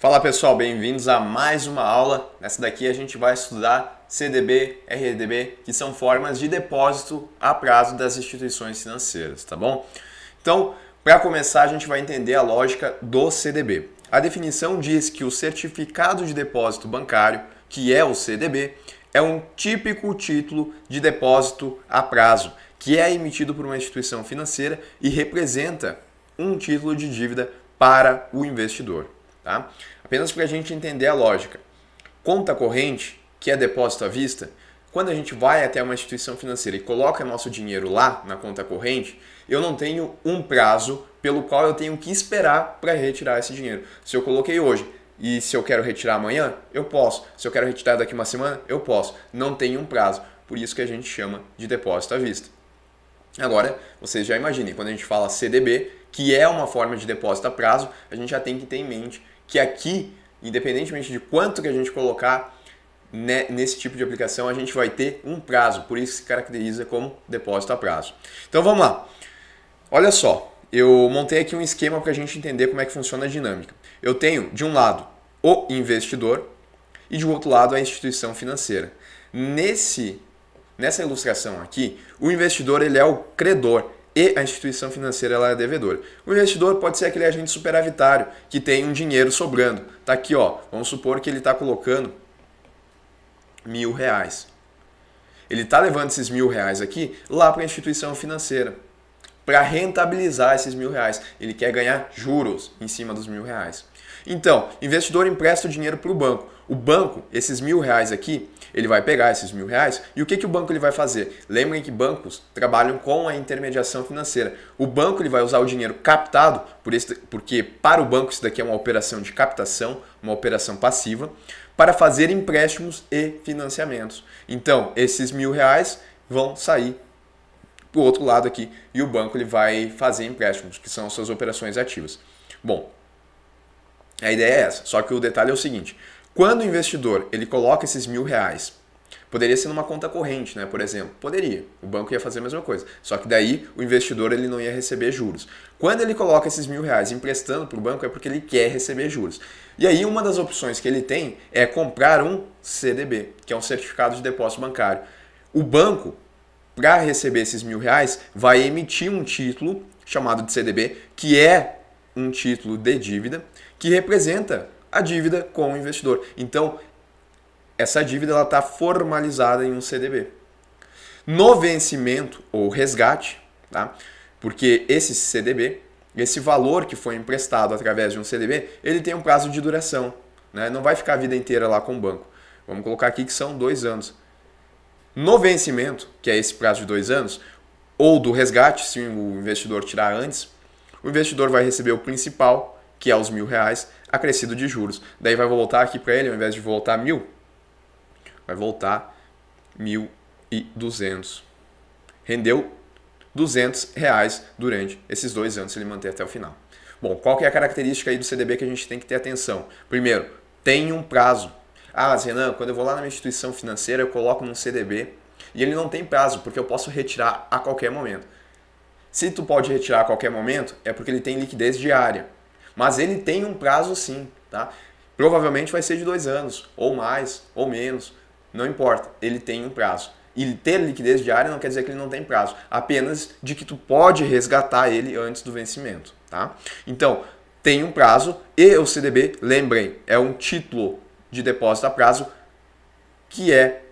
Fala pessoal, bem-vindos a mais uma aula. Nessa daqui a gente vai estudar CDB, RDB, que são formas de depósito a prazo das instituições financeiras, tá bom? Então, para começar, a gente vai entender a lógica do CDB. A definição diz que o certificado de depósito bancário, que é o CDB, é um típico título de depósito a prazo, que é emitido por uma instituição financeira e representa um título de dívida para o investidor. Tá? Apenas para a gente entender a lógica. Conta corrente, que é depósito à vista, quando a gente vai até uma instituição financeira e coloca nosso dinheiro lá na conta corrente, eu não tenho um prazo pelo qual eu tenho que esperar para retirar esse dinheiro. Se eu coloquei hoje e se eu quero retirar amanhã, eu posso. Se eu quero retirar daqui uma semana, eu posso. Não tem um prazo. Por isso que a gente chama de depósito à vista. Agora, vocês já imaginem, quando a gente fala CDB, que é uma forma de depósito a prazo, a gente já tem que ter em mente que aqui, independentemente de quanto que a gente colocar nesse tipo de aplicação, a gente vai ter um prazo, por isso se caracteriza como depósito a prazo. Então vamos lá. Olha só, eu montei aqui um esquema para a gente entender como é que funciona a dinâmica. Eu tenho, de um lado, o investidor e de outro lado, a instituição financeira. Nessa ilustração aqui, o investidor ele é o credor e a instituição financeira ela é a devedora. O investidor pode ser aquele agente superavitário que tem um dinheiro sobrando. Tá aqui, ó. Vamos supor que ele está colocando R$1.000. Ele está levando esses R$1.000 aqui lá para a instituição financeira para rentabilizar esses R$1.000. Ele quer ganhar juros em cima dos R$1.000. Então, o investidor empresta o dinheiro para o banco. O banco, esses R$1.000 aqui, ele vai pegar esses R$1.000 e o que o banco ele vai fazer? Lembrem que bancos trabalham com a intermediação financeira. O banco ele vai usar o dinheiro captado, porque para o banco isso daqui é uma operação de captação, uma operação passiva, para fazer empréstimos e financiamentos. Então, esses R$1.000 vão sair para o outro lado aqui e o banco ele vai fazer empréstimos, que são as suas operações ativas. Bom, a ideia é essa, só que o detalhe é o seguinte, quando o investidor ele coloca esses R$1.000, poderia ser numa conta corrente, né? Por exemplo, poderia, o banco ia fazer a mesma coisa, só que daí o investidor ele não ia receber juros. Quando ele coloca esses R$1.000 emprestando para o banco é porque ele quer receber juros. E aí uma das opções que ele tem é comprar um CDB, que é um certificado de depósito bancário. O banco, para receber esses R$1.000, vai emitir um título chamado de CDB, que é um título de dívida, que representa a dívida com o investidor. Então, essa dívida está formalizada em um CDB. No vencimento ou resgate, tá? Porque esse CDB, esse valor que foi emprestado através de um CDB, ele tem um prazo de duração, né? Não vai ficar a vida inteira lá com o banco. Vamos colocar aqui que são 2 anos. No vencimento, que é esse prazo de 2 anos, ou do resgate, se o investidor tirar antes, o investidor vai receber o principal, que é os R$1.000, acrescido de juros. Daí vai voltar aqui para ele, ao invés de voltar 1.000, vai voltar 1.200. Rendeu R$200 durante esses 2 anos, se ele manter até o final. Bom, qual que é a característica aí do CDB que a gente tem que ter atenção? Primeiro, tem um prazo. Ah, mas Renan, quando eu vou lá na minha instituição financeira, eu coloco num CDB e ele não tem prazo, porque eu posso retirar a qualquer momento. Se tu pode retirar a qualquer momento, é porque ele tem liquidez diária. Mas ele tem um prazo sim, tá? Provavelmente vai ser de 2 anos, ou mais, ou menos, não importa, ele tem um prazo. E ter liquidez diária não quer dizer que ele não tem prazo, apenas de que tu pode resgatar ele antes do vencimento, tá? Então, tem um prazo e o CDB, lembrem, é um título de depósito a prazo que é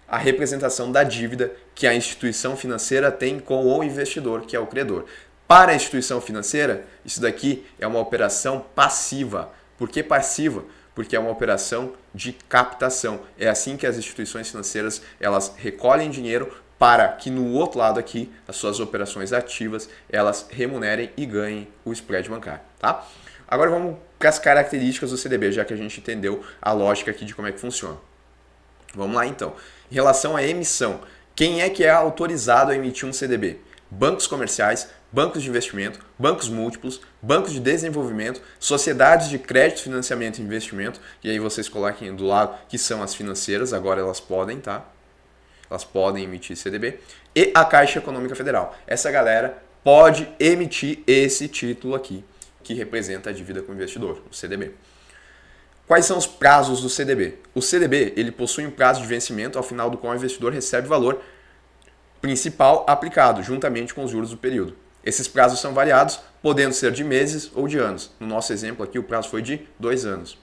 a representação da dívida que a instituição financeira tem com o investidor, que é o credor. Para a instituição financeira, isso daqui é uma operação passiva. Por que passiva? Porque é uma operação de captação. É assim que as instituições financeiras elas recolhem dinheiro para que no outro lado aqui, as suas operações ativas, elas remunerem e ganhem o spread bancário. Tá? Agora vamos para as características do CDB, já que a gente entendeu a lógica aqui de como é que funciona. Vamos lá então. Em relação à emissão, quem é que é autorizado a emitir um CDB? Bancos comerciais, bancos de investimento, bancos múltiplos, bancos de desenvolvimento, sociedades de crédito, financiamento e investimento, e aí vocês coloquem do lado que são as financeiras, agora elas podem, tá? Elas podem emitir CDB, e a Caixa Econômica Federal. Essa galera pode emitir esse título aqui, que representa a dívida com o investidor, o CDB. Quais são os prazos do CDB? O CDB ele possui um prazo de vencimento ao final do qual o investidor recebe o valor principal aplicado, juntamente com os juros do período. Esses prazos são variados, podendo ser de meses ou de anos. No nosso exemplo aqui, o prazo foi de 2 anos.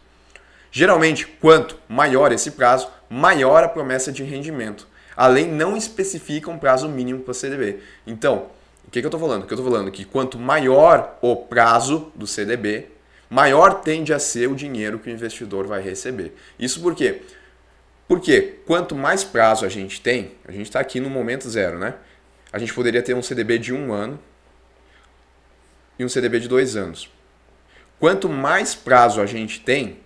Geralmente, quanto maior esse prazo, maior a promessa de rendimento. A lei não especifica um prazo mínimo para o CDB. Então, o que eu estou falando? Eu estou falando que quanto maior o prazo do CDB, maior tende a ser o dinheiro que o investidor vai receber. Isso por quê? Porque quanto mais prazo a gente tem, a gente está aqui no momento zero, né? A gente poderia ter um CDB de 1 ano e um CDB de 2 anos. Quanto mais prazo a gente tem,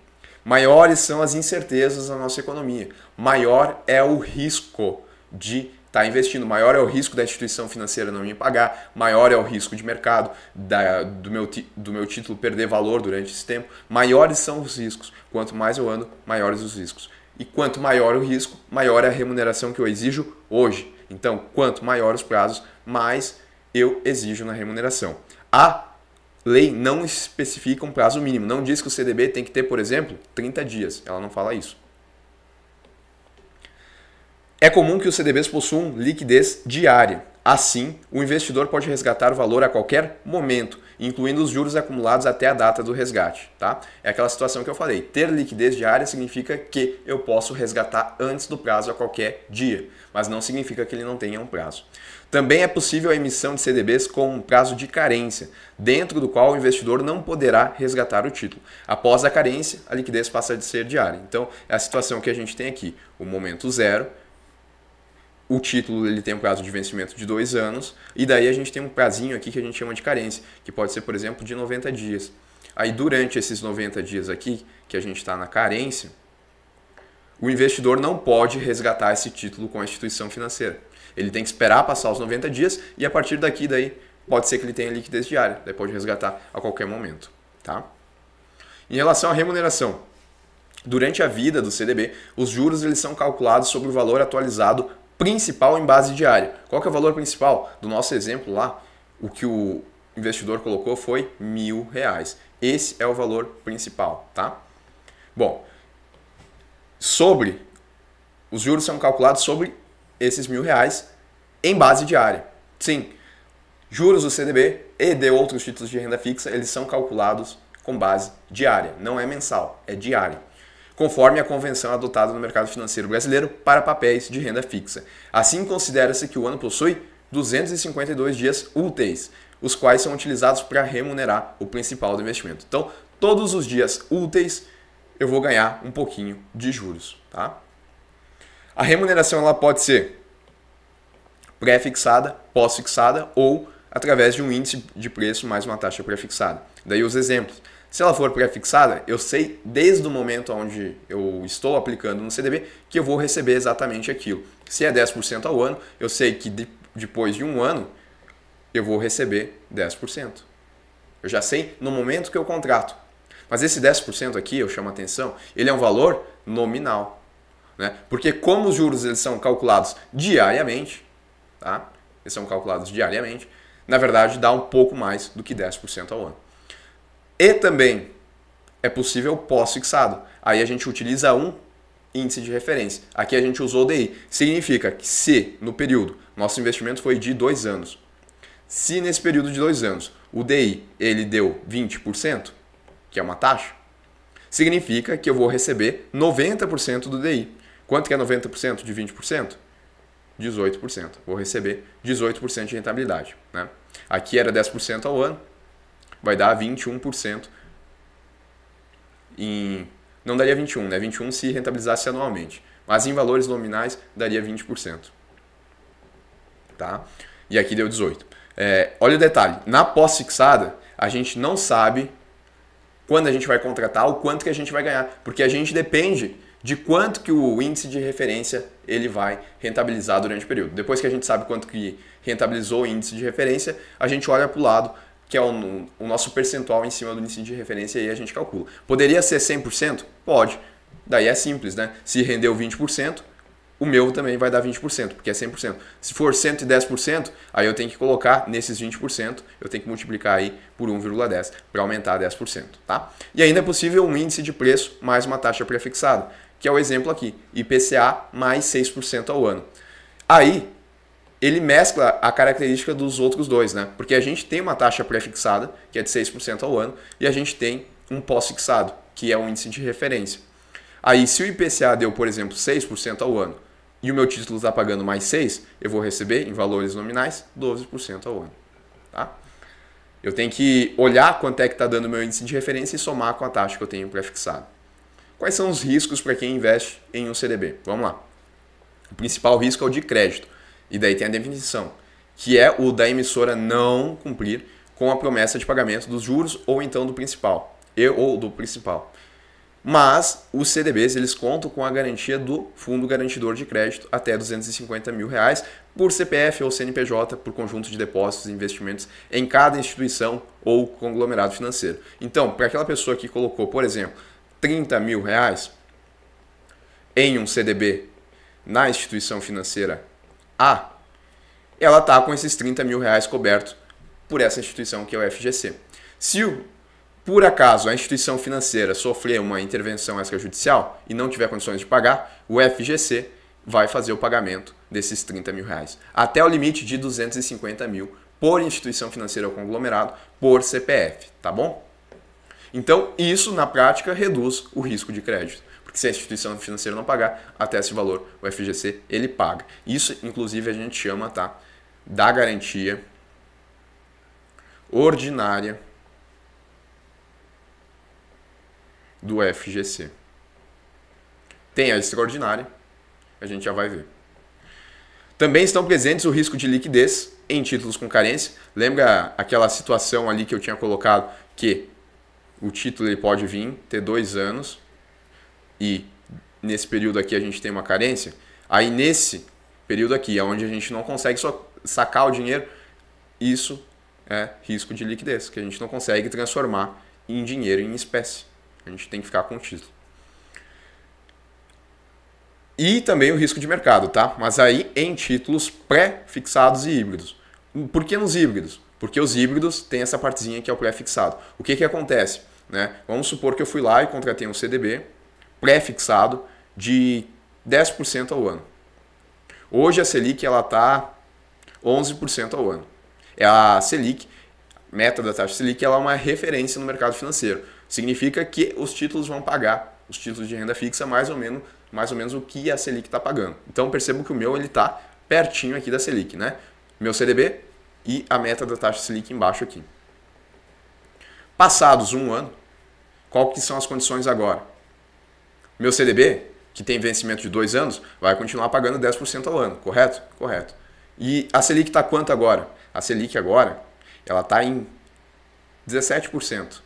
maiores são as incertezas na nossa economia. Maior é o risco de estar investindo, maior é o risco da instituição financeira não me pagar, maior é o risco de mercado, do meu título perder valor durante esse tempo. Maiores são os riscos. Quanto mais eu ando, maiores os riscos. E quanto maior o risco, maior é a remuneração que eu exijo hoje. Então, quanto maior os prazos, mais eu exijo na remuneração. A lei não especifica um prazo mínimo. Não diz que o CDB tem que ter, por exemplo, 30 dias. Ela não fala isso. É comum que os CDBs possuam liquidez diária. Assim, o investidor pode resgatar o valor a qualquer momento, incluindo os juros acumulados até a data do resgate. Tá? É aquela situação que eu falei. Ter liquidez diária significa que eu posso resgatar antes do prazo a qualquer dia, mas não significa que ele não tenha um prazo. Também é possível a emissão de CDBs com um prazo de carência, dentro do qual o investidor não poderá resgatar o título. Após a carência, a liquidez passa a ser diária. Então, é a situação que a gente tem aqui. O momento zero, o título ele tem um prazo de vencimento de 2 anos, e daí a gente tem um prazinho aqui que a gente chama de carência, que pode ser, por exemplo, de 90 dias. Aí, durante esses 90 dias aqui, que a gente está na carência, o investidor não pode resgatar esse título com a instituição financeira. Ele tem que esperar passar os 90 dias e a partir daqui daí pode ser que ele tenha liquidez diária, daí pode resgatar a qualquer momento. Tá? Em relação à remuneração, durante a vida do CDB, os juros eles são calculados sobre o valor atualizado principal em base diária. Qual que é o valor principal? Do nosso exemplo lá, o que o investidor colocou foi R$1.000. Esse é o valor principal. Tá? Bom, os juros são calculados sobre esses R$1.000 em base diária. Sim, juros do CDB e de outros títulos de renda fixa, eles são calculados com base diária. Não é mensal, é diária. Conforme a convenção adotada no mercado financeiro brasileiro para papéis de renda fixa. Assim, considera-se que o ano possui 252 dias úteis, os quais são utilizados para remunerar o principal do investimento. Então, todos os dias úteis eu vou ganhar um pouquinho de juros. Tá? A remuneração ela pode ser pré-fixada, pós-fixada ou através de um índice de preço mais uma taxa pré-fixada. Daí os exemplos. Se ela for pré-fixada, eu sei desde o momento onde eu estou aplicando no CDB que eu vou receber exatamente aquilo. Se é 10% ao ano, eu sei que depois de um ano eu vou receber 10%. Eu já sei no momento que eu contrato. Mas esse 10% aqui, eu chamo a atenção, ele é um valor nominal. Né? Porque como os juros eles são calculados diariamente, tá? Eles são calculados diariamente, na verdade dá um pouco mais do que 10% ao ano. E também é possível pós-fixado. Aí a gente utiliza um índice de referência. Aqui a gente usou o DI. Significa que se no período, nosso investimento foi de 2 anos, se nesse período de 2 anos o DI ele deu 20%, que é uma taxa, significa que eu vou receber 90% do DI. Quanto que é 90% de 20%? 18%. Vou receber 18% de rentabilidade. Né? Aqui era 10% ao ano, vai dar 21%. Não daria 21%, né? 21% se rentabilizasse anualmente. Mas em valores nominais daria 20%. Tá? E aqui deu 18%. Olha o detalhe, na pós-fixada a gente não sabe quando a gente vai contratar ou quanto que a gente vai ganhar, porque a gente depende de quanto que o índice de referência ele vai rentabilizar durante o período. Depois que a gente sabe quanto que rentabilizou o índice de referência, a gente olha para o lado, que é o nosso percentual em cima do índice de referência e aí a gente calcula. Poderia ser 100%? Pode. Daí é simples, né? Se rendeu 20%, o meu também vai dar 20%, porque é 100%. Se for 110%, aí eu tenho que colocar nesses 20%, eu tenho que multiplicar aí por 1,10 para aumentar 10%, tá? E ainda é possível um índice de preço mais uma taxa prefixada, que é o exemplo aqui, IPCA mais 6% ao ano. Aí, ele mescla a característica dos outros dois, né? Porque a gente tem uma taxa prefixada, que é de 6% ao ano, e a gente tem um pós-fixado, que é um índice de referência. Aí, se o IPCA deu, por exemplo, 6% ao ano, e o meu título está pagando mais 6%, eu vou receber, em valores nominais, 12% ao ano. Tá? Eu tenho que olhar quanto é que está dando o meu índice de referência e somar com a taxa que eu tenho prefixada. Quais são os riscos para quem investe em um CDB? Vamos lá. O principal risco é o de crédito. E daí tem a definição, que é o da emissora não cumprir com a promessa de pagamento dos juros ou então do principal. Ou do principal. Mas os CDBs eles contam com a garantia do Fundo Garantidor de Crédito até R$250 mil por CPF ou CNPJ por conjunto de depósitos e investimentos em cada instituição ou conglomerado financeiro. Então, para aquela pessoa que colocou, por exemplo, R$30 mil em um CDB na instituição financeira A, ela está com esses R$30 mil cobertos por essa instituição que é o FGC. Se por acaso a instituição financeira sofrer uma intervenção extrajudicial e não tiver condições de pagar, o FGC vai fazer o pagamento desses R$30 mil, até o limite de R$250 mil por instituição financeira ou conglomerado por CPF, tá bom? Então, isso na prática reduz o risco de crédito, porque se a instituição financeira não pagar, até esse valor o FGC ele paga. Isso, inclusive, a gente chama, tá, da garantia ordinária do FGC. Tem a extraordinária, a gente já vai ver. Também estão presentes o risco de liquidez em títulos com carência. Lembra aquela situação ali que eu tinha colocado que o título ele pode vir, ter 2 anos e nesse período aqui a gente tem uma carência? Aí nesse período aqui, onde a gente não consegue só sacar o dinheiro, isso é risco de liquidez, que a gente não consegue transformar em dinheiro, em espécie. A gente tem que ficar com o título. E também o risco de mercado, tá? Mas aí em títulos pré-fixados e híbridos. Por que nos híbridos? Porque os híbridos têm essa partezinha que é o pré-fixado. O que acontece? Né? Vamos supor que eu fui lá e contratei um CDB pré-fixado de 10% ao ano. Hoje a Selic está 11% ao ano. A Selic, meta da taxa Selic, ela é uma referência no mercado financeiro. Significa que os títulos vão pagar, os títulos de renda fixa, mais ou menos o que a Selic está pagando. Então percebo que o meu está pertinho aqui da Selic, né? Meu CDB e a meta da taxa Selic embaixo aqui. Passados um ano, qual que são as condições agora? Meu CDB, que tem vencimento de 2 anos, vai continuar pagando 10% ao ano, correto? Correto. E a Selic está quanto agora? A Selic agora, ela está em 17%.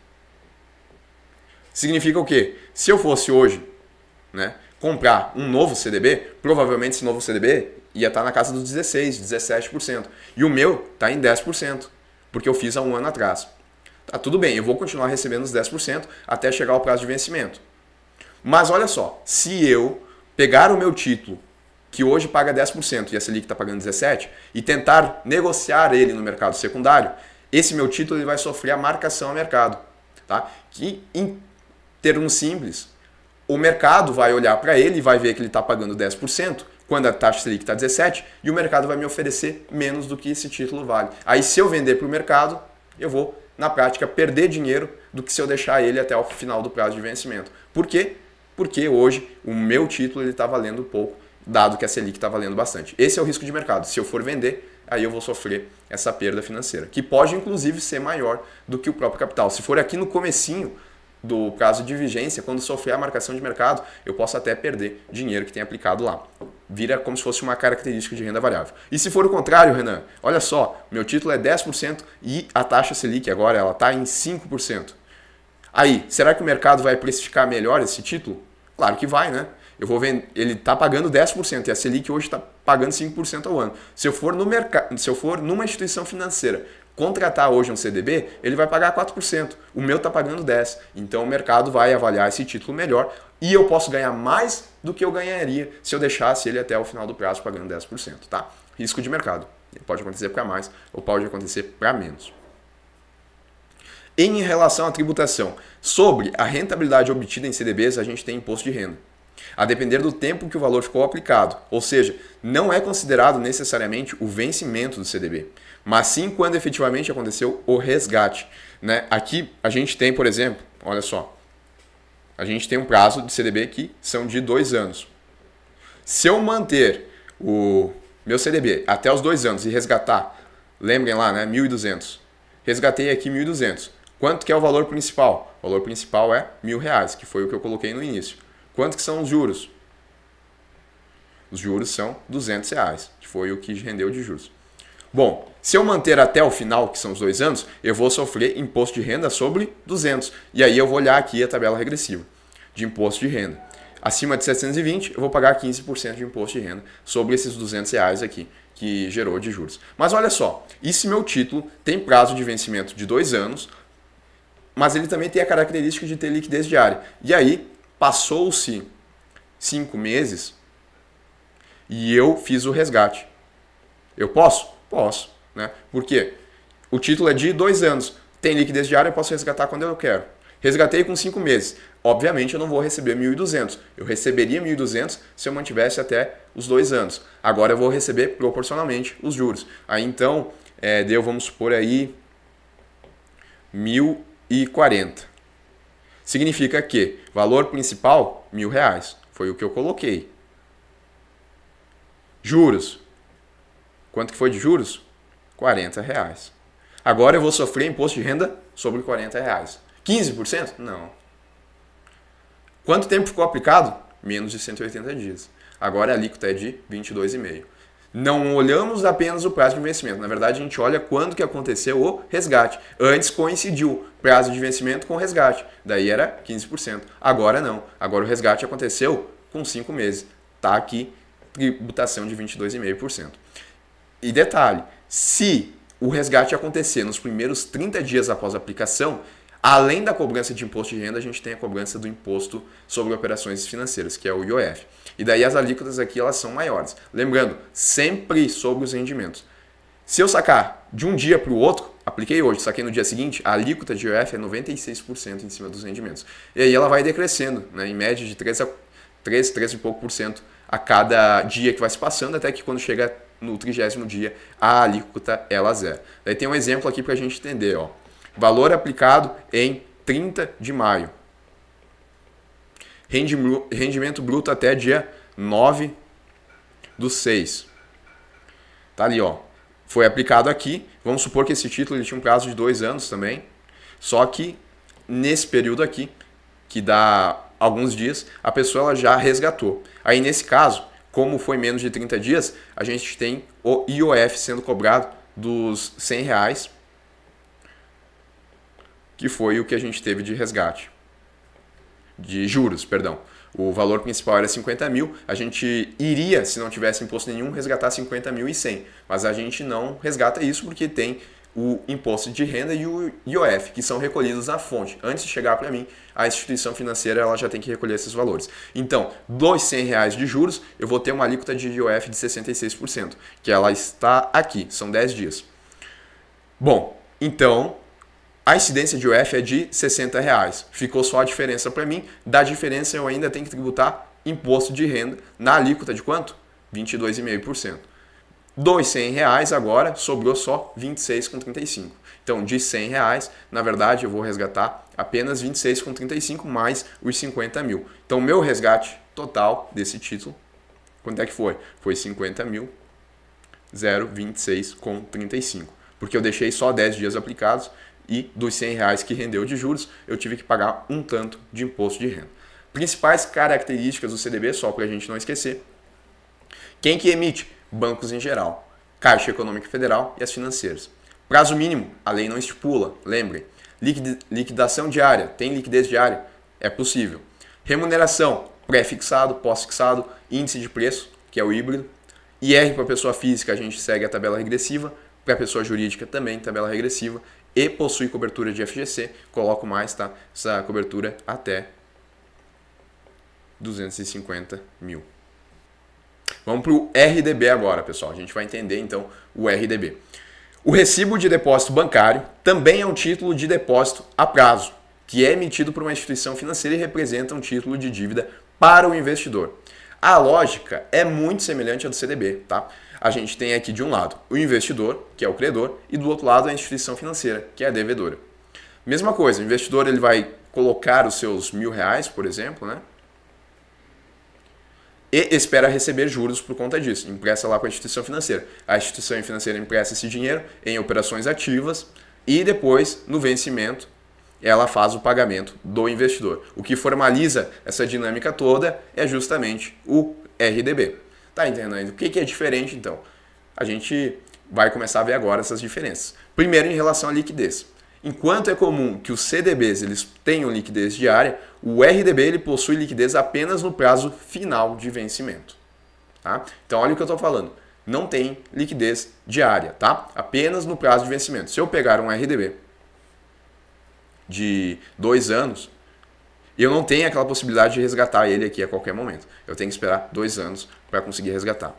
Significa o quê? Se eu fosse hoje, né, comprar um novo CDB, provavelmente esse novo CDB ia estar na casa dos 16%, 17%. E o meu está em 10%, porque eu fiz há um ano atrás. Tá, tudo bem, eu vou continuar recebendo os 10% até chegar ao prazo de vencimento. Mas olha só, se eu pegar o meu título, que hoje paga 10% e a Selic está pagando 17%, e tentar negociar ele no mercado secundário, esse meu título ele vai sofrer a marcação a mercado. Tá? Que, em termos simples, o mercado vai olhar para ele e vai ver que ele está pagando 10%, quando a taxa Selic está 17%, e o mercado vai me oferecer menos do que esse título vale. Aí se eu vender para o mercado, eu vou, na prática, perder dinheiro do que se eu deixar ele até o final do prazo de vencimento. Por quê? Porque hoje o meu título está valendo pouco, dado que a Selic está valendo bastante. Esse é o risco de mercado. Se eu for vender, aí eu vou sofrer essa perda financeira, que pode inclusive ser maior do que o próprio capital. Se for aqui no comecinho do prazo de vigência, quando sofrer a marcação de mercado, eu posso até perder dinheiro que tem aplicado lá. Vira como se fosse uma característica de renda variável. E se for o contrário, Renan, olha só, meu título é 10% e a taxa Selic agora ela está em 5%. Aí, será que o mercado vai precificar melhor esse título? Claro que vai, né? Eu vou vender, ele está pagando 10% e a Selic hoje está pagando 5% ao ano. Se eu for no mercado, se eu for numa instituição financeira contratar hoje um CDB, ele vai pagar 4%. O meu está pagando 10%. Então o mercado vai avaliar esse título melhor e eu posso ganhar mais do que eu ganharia se eu deixasse ele até o final do prazo pagando 10%. Tá? Risco de mercado. Ele pode acontecer para mais ou pode acontecer para menos. Em relação à tributação, sobre a rentabilidade obtida em CDBs, a gente tem imposto de renda. A depender do tempo que o valor ficou aplicado, ou seja, não é considerado necessariamente o vencimento do CDB, mas sim quando efetivamente aconteceu o resgate. Né? Aqui a gente tem, por exemplo, olha só, a gente tem um prazo de CDB que são de 2 anos. Se eu manter o meu CDB até os 2 anos e resgatar, lembrem lá, né, 1.200, resgatei aqui 1.200. Quanto que é o valor principal? O valor principal é R$1.000, que foi o que eu coloquei no início. Quanto que são os juros? Os juros são R$200, que foi o que rendeu de juros. Bom, se eu manter até o final, que são os 2 anos, eu vou sofrer imposto de renda sobre 200. E aí eu vou olhar aqui a tabela regressiva de imposto de renda. Acima de 720, eu vou pagar 15% de imposto de renda sobre esses R$200 aqui, que gerou de juros. Mas olha só, e se meu título tem prazo de vencimento de 2 anos, mas ele também tem a característica de ter liquidez diária. E aí, passou-se 5 meses e eu fiz o resgate. Eu posso? Posso. Né? Por quê? O título é de 2 anos. Tem liquidez diária, eu posso resgatar quando eu quero. Resgatei com 5 meses. Obviamente, eu não vou receber 1.200. Eu receberia 1.200 se eu mantivesse até os 2 anos. Agora eu vou receber proporcionalmente os juros. Aí então, deu, vamos supor aí, 1.040. Significa que valor principal, R$1.000. Foi o que eu coloquei. Juros. Quanto que foi de juros? R$40. Agora eu vou sofrer imposto de renda sobre R$40. 15%? Não. Quanto tempo ficou aplicado? Menos de 180 dias. Agora a alíquota é de 22,5%. Não olhamos apenas o prazo de vencimento. Na verdade, a gente olha quando que aconteceu o resgate. Antes coincidiu prazo de vencimento com o resgate. Daí era 15%. Agora não. Agora o resgate aconteceu com 5 meses. Está aqui, tributação de 22,5%. E detalhe, se o resgate acontecer nos primeiros 30 dias após a aplicação, além da cobrança de imposto de renda, a gente tem a cobrança do imposto sobre operações financeiras, que é o IOF. E daí as alíquotas aqui elas são maiores. Lembrando, sempre sobre os rendimentos. Se eu sacar de um dia para o outro, apliquei hoje, saquei no dia seguinte, a alíquota de IOF é 96% em cima dos rendimentos. E aí ela vai decrescendo, né, em média de 3 e pouco por cento a cada dia que vai se passando, até que quando chega no 30º dia, a alíquota ela zera. Daí tem um exemplo aqui para a gente entender, ó. Valor aplicado em 30 de maio. Rendimento bruto até dia 9/6. Tá ali, ó. Foi aplicado aqui. Vamos supor que esse título ele tinha um prazo de 2 anos também. Só que nesse período aqui, que dá alguns dias, a pessoa ela já resgatou. Aí nesse caso, como foi menos de 30 dias, a gente tem o IOF sendo cobrado dos R$100, que foi o que a gente teve de resgate. De juros, perdão. O valor principal era 50 mil, a gente iria, se não tivesse imposto nenhum, resgatar 50.100. Mas a gente não resgata isso porque tem o imposto de renda e o IOF, que são recolhidos na fonte. Antes de chegar para mim, a instituição financeira ela já tem que recolher esses valores. Então, dos R$100 de juros, eu vou ter uma alíquota de IOF de 66%, que ela está aqui, são 10 dias. Bom, então, a incidência de IOF é de R$60. Ficou só a diferença para mim. Da diferença, eu ainda tenho que tributar imposto de renda na alíquota de quanto? 22,5%. Dos R$100 agora sobrou só 26,35. Então, de R$100, na verdade, eu vou resgatar apenas 26,35 mais os 50 mil. Então, meu resgate total desse título, quanto é que foi? Foi 50.026,35. Porque eu deixei só 10 dias aplicados e dos R$100 que rendeu de juros, eu tive que pagar um tanto de imposto de renda. Principais características do CDB, só para a gente não esquecer. Quem que emite? Bancos em geral, Caixa Econômica Federal e as financeiras. Prazo mínimo, a lei não estipula, lembrem. Liquidação diária, tem liquidez diária? É possível. Remuneração, pré-fixado, pós-fixado, índice de preço, que é o híbrido. IR para pessoa física, a gente segue a tabela regressiva. Para a pessoa jurídica também, tabela regressiva. E possui cobertura de FGC. Coloco mais, tá? Essa cobertura até 250 mil. Vamos para o RDB agora, pessoal. A gente vai entender, então, o RDB. O recibo de depósito bancário também é um título de depósito a prazo, que é emitido por uma instituição financeira e representa um título de dívida para o investidor. A lógica é muito semelhante à do CDB, tá? A gente tem aqui de um lado o investidor, que é o credor, e do outro lado a instituição financeira, que é a devedora. Mesma coisa, o investidor ele vai colocar os seus R$1.000, por exemplo, né? E espera receber juros por conta disso. Empresta lá para a instituição financeira. A instituição financeira empresta esse dinheiro em operações ativas e depois, no vencimento, ela faz o pagamento do investidor. O que formaliza essa dinâmica toda é justamente o RDB. Tá entendendo? O que é diferente, então? A gente vai começar a ver agora essas diferenças. Primeiro, em relação à liquidez. Enquanto é comum que os CDBs eles tenham liquidez diária, o RDB ele possui liquidez apenas no prazo final de vencimento. Tá? Então, olha o que eu estou falando. Não tem liquidez diária, tá? Apenas no prazo de vencimento. Se eu pegar um RDB de 2 anos, eu não tenho aquela possibilidade de resgatar ele aqui a qualquer momento. Eu tenho que esperar 2 anos para conseguir resgatar.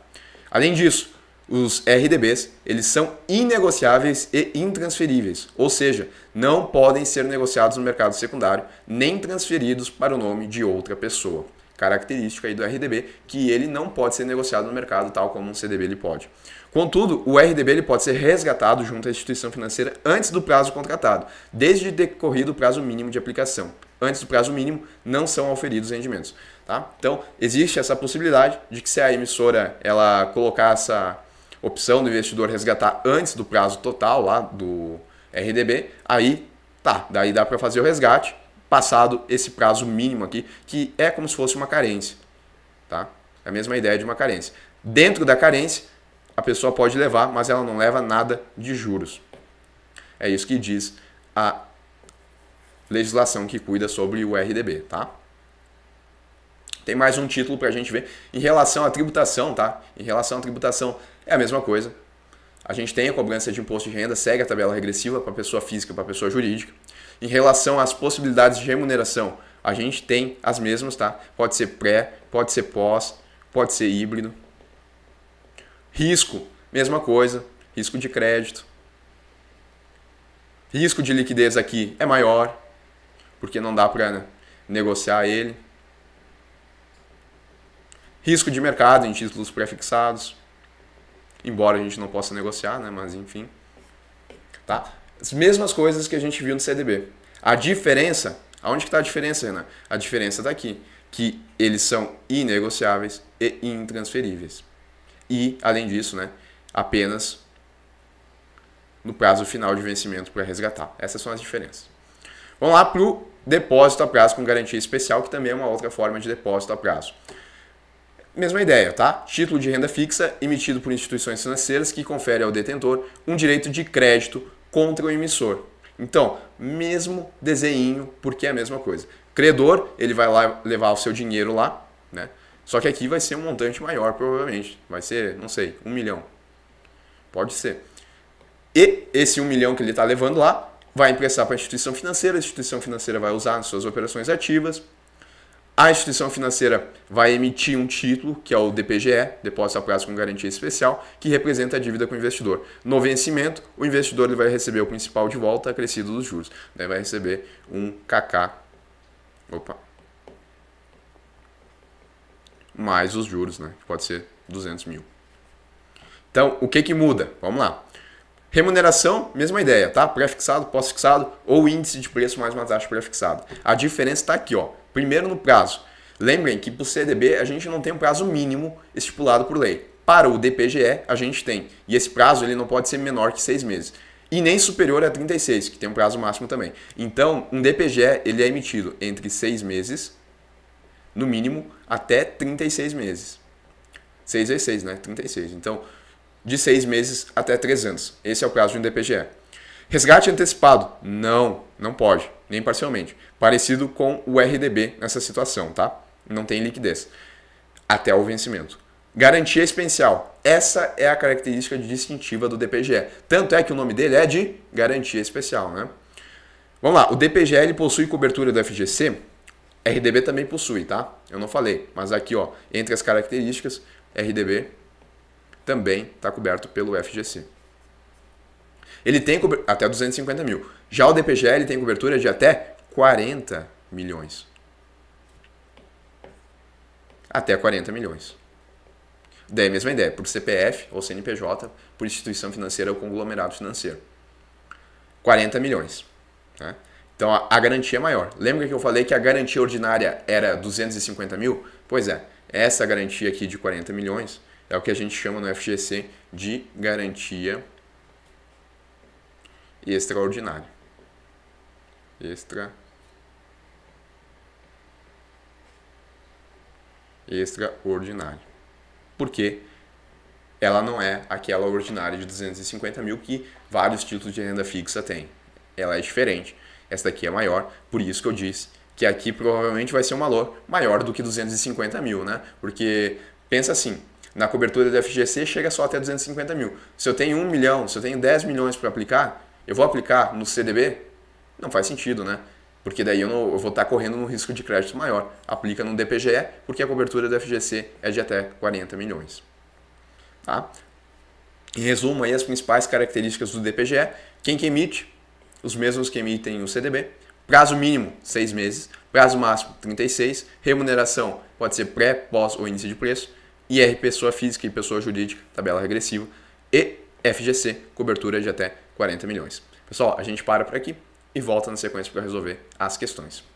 Além disso, os RDBs eles são inegociáveis e intransferíveis, ou seja, não podem ser negociados no mercado secundário nem transferidos para o nome de outra pessoa. Característica aí do RDB que ele não pode ser negociado no mercado tal como um CDB ele pode. Contudo, o RDB ele pode ser resgatado junto à instituição financeira antes do prazo contratado, desde decorrido o prazo mínimo de aplicação. Antes do prazo mínimo não são auferidos rendimentos. Tá? Então, existe essa possibilidade de que se a emissora ela colocar essa opção do investidor resgatar antes do prazo total lá do RDB, aí tá, daí dá para fazer o resgate passado esse prazo mínimo aqui, que é como se fosse uma carência, tá? É a mesma ideia de uma carência. Dentro da carência, a pessoa pode levar, mas ela não leva nada de juros. É isso que diz a legislação que cuida sobre o RDB, tá? Tem mais um título para a gente ver. Em relação à tributação, tá? Em relação à tributação, é a mesma coisa. A gente tem a cobrança de imposto de renda, segue a tabela regressiva para pessoa física e para pessoa jurídica. Em relação às possibilidades de remuneração, a gente tem as mesmas, tá? Pode ser pré, pode ser pós, pode ser híbrido. Risco, mesma coisa. Risco de crédito. Risco de liquidez aqui é maior, porque não dá para negociar ele. Risco de mercado em títulos pré-fixados, embora a gente não possa negociar, né? Mas enfim. Tá? As mesmas coisas que a gente viu no CDB. A diferença, aonde que está a diferença, Renan? A diferença está aqui, que eles são inegociáveis e intransferíveis. E, além disso, né, apenas no prazo final de vencimento para resgatar. Essas são as diferenças. Vamos lá para o depósito a prazo com garantia especial, que também é uma outra forma de depósito a prazo. Mesma ideia, tá? Título de renda fixa emitido por instituições financeiras que confere ao detentor um direito de crédito contra o emissor. Então, mesmo desenho, porque é a mesma coisa. Credor, ele vai lá levar o seu dinheiro lá, né? Só que aqui vai ser um montante maior, provavelmente. Vai ser, não sei, 1 milhão. Pode ser. E esse 1 milhão que ele está levando lá, vai emprestar para a instituição financeira vai usar nas suas operações ativas. A instituição financeira vai emitir um título, que é o DPGE, Depósito a Prazo com Garantia Especial, que representa a dívida com o investidor. No vencimento, o investidor ele vai receber o principal de volta acrescido dos juros. Daí vai receber um KK, mais os juros, né? Que pode ser 200 mil. Então, o que muda? Vamos lá. Remuneração, mesma ideia, tá? Pré-fixado, pós-fixado ou índice de preço mais uma taxa pré-fixada. A diferença está aqui, ó. Primeiro no prazo. Lembrem que para o CDB a gente não tem um prazo mínimo estipulado por lei. Para o DPGE a gente tem. E esse prazo ele não pode ser menor que 6 meses. E nem superior a 36, que tem um prazo máximo também. Então, um DPGE ele é emitido entre 6 meses, no mínimo, até 36 meses. 6 vezes 6, né? 36. Então, de 6 meses até 3 anos. Esse é o prazo de um DPGE. Resgate antecipado? Não pode, nem parcialmente. Parecido com o RDB nessa situação, tá? Não tem liquidez. Até o vencimento. Garantia especial? essa é a característica distintiva do DPGE. Tanto é que o nome dele é de garantia especial, né? Vamos lá, o DPGE ele possui cobertura do FGC, RDB também possui, tá? Eu não falei, mas aqui, ó, entre as características, RDB também está coberto pelo FGC. Ele tem até 250 mil. Já o DPGE ele tem cobertura de até 40 milhões. Até 40 milhões. Daí a mesma ideia, por CPF ou CNPJ, por instituição financeira ou conglomerado financeiro. 40 milhões. Né? Então a garantia é maior. Lembra que eu falei que a garantia ordinária era 250 mil? Pois é, essa garantia aqui de 40 milhões é o que a gente chama no FGC de garantia extraordinária. Extraordinária. Porque ela não é aquela ordinária de 250 mil que vários títulos de renda fixa têm. Ela é diferente. Esta aqui é maior, por isso que eu disse que aqui provavelmente vai ser um valor maior do que 250 mil, né? Porque pensa assim, na cobertura do FGC chega só até 250 mil. Se eu tenho 1 milhão, se eu tenho 10 milhões para aplicar, eu vou aplicar no CDB? Não faz sentido, né? Porque daí eu vou estar correndo um risco de crédito maior. Aplica no DPGE, porque a cobertura do FGC é de até 40 milhões. Tá? Em resumo, aí as principais características do DPGE. Quem que emite? Os mesmos que emitem o CDB. Prazo mínimo, 6 meses. Prazo máximo, 36. Remuneração pode ser pré, pós ou índice de preço. IR, pessoa física e pessoa jurídica, tabela regressiva. E FGC, cobertura de até 40 milhões. Pessoal, a gente para por aqui e volta na sequência para resolver as questões.